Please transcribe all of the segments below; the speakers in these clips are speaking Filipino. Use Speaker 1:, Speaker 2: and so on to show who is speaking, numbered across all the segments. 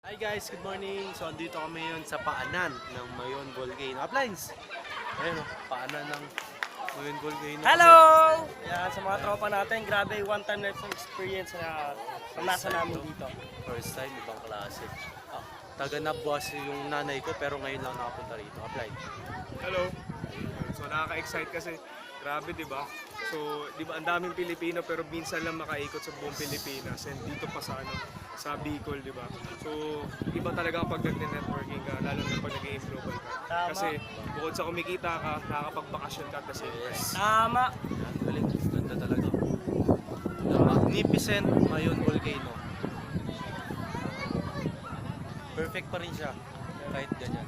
Speaker 1: Hi guys, good morning. So andito kami ngayon sa paanan ng Mayon Volcano. Uplines! Ayun o, paanan ng Mayon Volcano.
Speaker 2: Hello! Yan, sa mga tropa natin, grabe, one time life experience na nasa namin dito.
Speaker 1: First time, ibang klase. Taga Nabuas yung nanay ko pero ngayon lang nakapunta rito. Apply.
Speaker 3: Hello. So nakaka-excite kasi grabe 'di ba? So 'di ba ang daming Pilipino pero minsan lang makaikot sa buong Pilipinas and dito pa sa sa Bicol 'di ba? So iba talaga ang pag nag-networking ka lalo na pag nag-game global ka.
Speaker 2: Tama.
Speaker 3: Kasi bukod sa kumikita ka, nakakapagbakasyon ka at the same time.
Speaker 2: Tama!
Speaker 1: Yan, galing. Ganda talaga. The magnificent Mayon Volcano. Perfect pa rin siya. Kahit ganyan.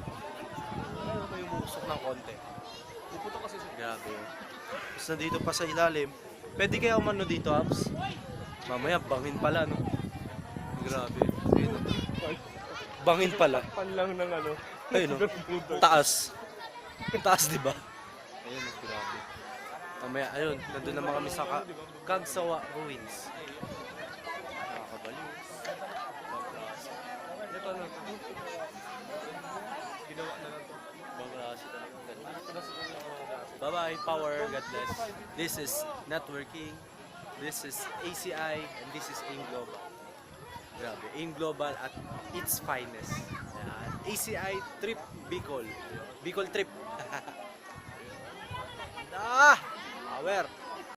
Speaker 1: Meron pa yung umusok ng konti.
Speaker 3: Pupunta kasi sa
Speaker 1: Grabe yun. Tapos nandito pa sa ilalim. Pwede kaya umano dito, Abs? Mamaya, bangin pala, no? Grabe. Ayun, no? Bangin pala.
Speaker 3: pan lang ng ano.
Speaker 1: Ayun, no? Taas. Taas, di ba? Ayun, no? Grabe. Mamaya, ayun. Nandun naman kami sa Kagsawa Ruins. Nakakabaliw.
Speaker 3: Ito na. Ginawa na lang to.
Speaker 1: Baklase talaga. Bye-bye, power. God bless. This is networking. This is ACI. And this is AIM Global. Grabe. AIM Global at its finest. Ayan. ACI Trip Bicol. Bicol Trip. Ah! Power.